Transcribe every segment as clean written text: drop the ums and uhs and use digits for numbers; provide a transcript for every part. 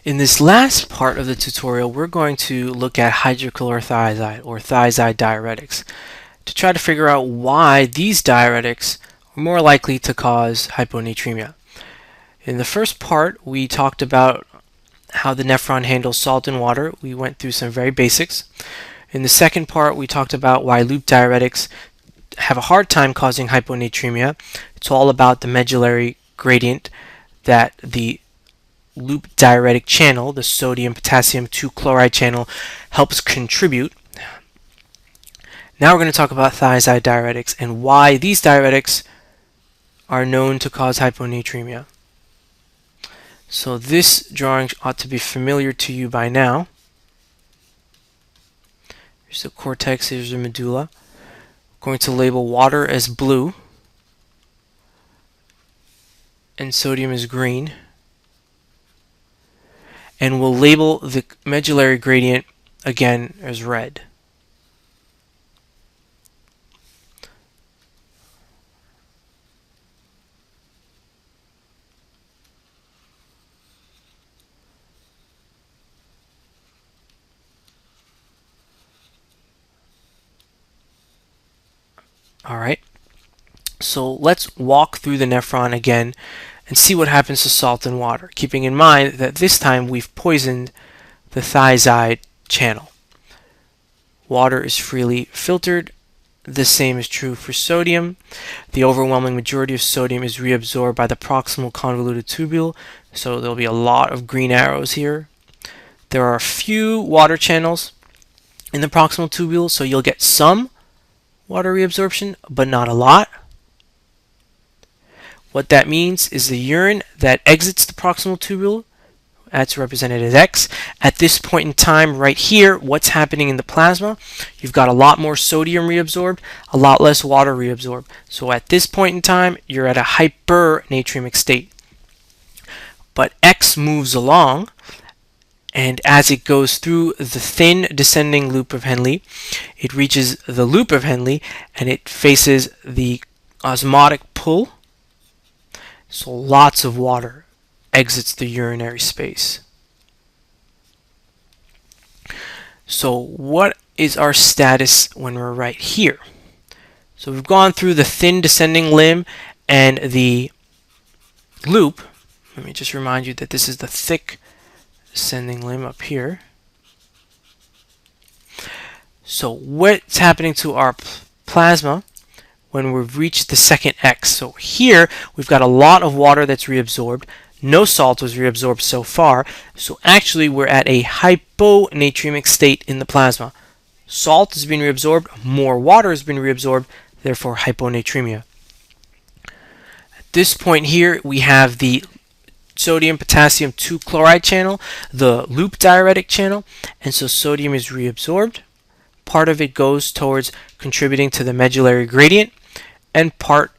In this last part of the tutorial, we're going to look at hydrochlorothiazide or thiazide diuretics to try to figure out why these diuretics are more likely to cause hyponatremia. In the first part, we talked about how the nephron handles salt and water. We went through some very basics. In the second part, we talked about why loop diuretics have a hard time causing hyponatremia. It's all about the medullary gradient that the loop diuretic channel, the sodium-potassium 2-chloride channel, helps contribute. Now we're going to talk about thiazide diuretics and why these diuretics are known to cause hyponatremia. So this drawing ought to be familiar to you by now. Here's the cortex, here's the medulla. We're going to label water as blue and sodium as green. And we'll label the medullary gradient again as red. Alright, so let's walk through the nephron again and see what happens to salt and water, keeping in mind that this time we've poisoned the thiazide channel. Water is freely filtered. The same is true for sodium. The overwhelming majority of sodium is reabsorbed by the proximal convoluted tubule, so there'll be a lot of green arrows here. There are a few water channels in the proximal tubule, so you'll get some water reabsorption, but not a lot. What that means is the urine that exits the proximal tubule, that's represented as X. At this point in time, right here, what's happening in the plasma? You've got a lot more sodium reabsorbed, a lot less water reabsorbed. So at this point in time, you're at a hypernatremic state. But X moves along, and as it goes through the thin descending loop of Henle, it reaches the loop of Henle, and it faces the osmotic pull. So lots of water exits the urinary space. So what is our status when we're right here? So we've gone through the thin descending limb and the loop. Let me just remind you that this is the thick descending limb up here. So what's happening to our plasma when we've reached the second X? So here we've got a lot of water that's reabsorbed. No salt was reabsorbed so far, so actually we're at a hyponatremic state in the plasma. Salt has been reabsorbed, more water has been reabsorbed, therefore hyponatremia. At this point here we have the sodium-potassium 2-chloride channel, the loop diuretic channel, and so sodium is reabsorbed. Part of it goes towards contributing to the medullary gradient, and part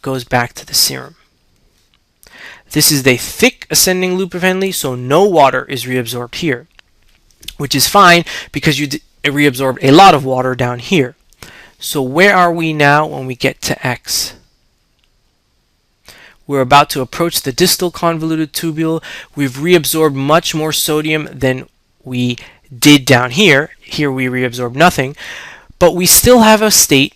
goes back to the serum. This is the thick ascending loop of Henle, so no water is reabsorbed here, which is fine because you reabsorbed a lot of water down here. So where are we now when we get to X? We're about to approach the distal convoluted tubule. We've reabsorbed much more sodium than we did down here. Here we reabsorbed nothing, but we still have a state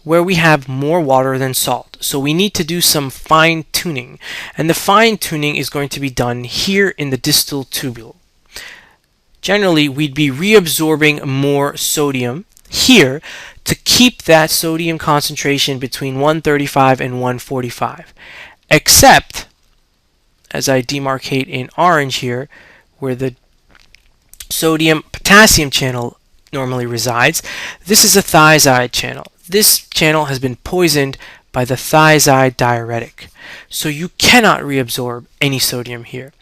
where we have more water than salt. So we need to do some fine tuning, and the fine tuning is going to be done here in the distal tubule. Generally, we'd be reabsorbing more sodium here to keep that sodium concentration between 135 and 145. Except, as I demarcate in orange here, where the sodium-potassium channel normally resides, this is a thiazide channel. This channel has been poisoned by the thiazide diuretic, so you cannot reabsorb any sodium here.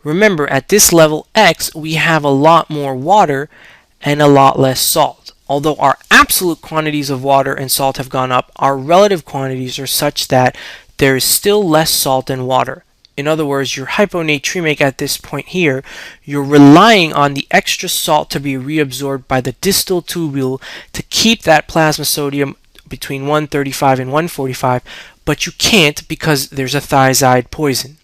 Remember, at this level X, we have a lot more water and a lot less salt. Although our absolute quantities of water and salt have gone up, our relative quantities are such that there is still less salt than water. In other words, you're hyponatremic at this point here. You're relying on the extra salt to be reabsorbed by the distal tubule to keep that plasma sodium between 135 and 145, but you can't because there's a thiazide poison.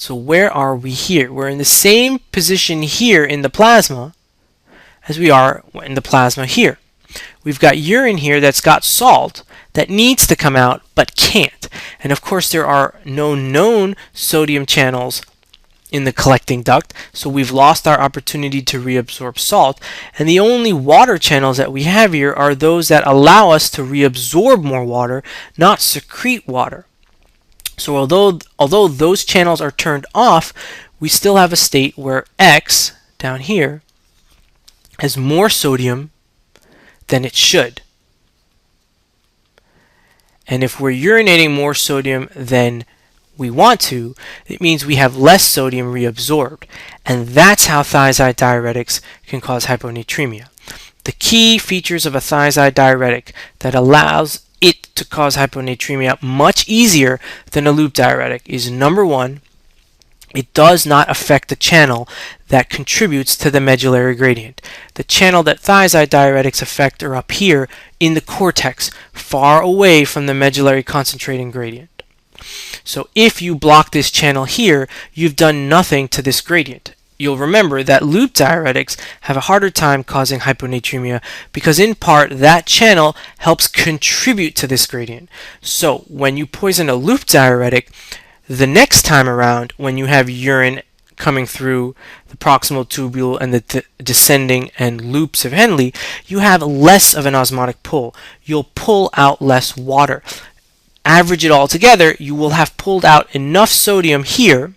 So where are we here? We're in the same position here in the plasma as we are in the plasma here. We've got urine here that's got salt that needs to come out but can't. And of course there are no known sodium channels in the collecting duct, so we've lost our opportunity to reabsorb salt, and the only water channels that we have here are those that allow us to reabsorb more water, not secrete water. So although those channels are turned off, we still have a state where X down here has more sodium than it should. And if we're urinating more sodium than we want to, it means we have less sodium reabsorbed. And that's how thiazide diuretics can cause hyponatremia. The key features of a thiazide diuretic that allows it to cause hyponatremia much easier than a loop diuretic is, number one, it does not affect the channel that contributes to the medullary gradient. The channel that thiazide diuretics affect are up here in the cortex, far away from the medullary concentrating gradient. So if you block this channel here, you've done nothing to this gradient. You'll remember that loop diuretics have a harder time causing hyponatremia because in part that channel helps contribute to this gradient. So when you poison a loop diuretic, the next time around when you have urine coming through the proximal tubule and the descending and loops of Henle, you have less of an osmotic pull. You'll pull out less water. Average it all together, you will have pulled out enough sodium here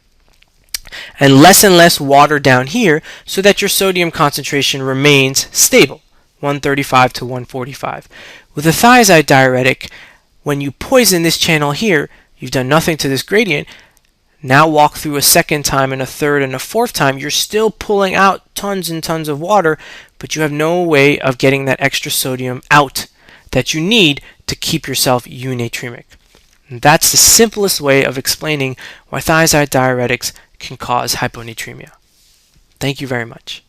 and less water down here so that your sodium concentration remains stable, 135 to 145. With a thiazide diuretic, when you poison this channel here, you've done nothing to this gradient. Now walk through a second time and a third and a fourth time, you're still pulling out tons and tons of water, but you have no way of getting that extra sodium out that you need to keep yourself eunatremic. And that's the simplest way of explaining why thiazide diuretics can cause hyponatremia. Thank you very much.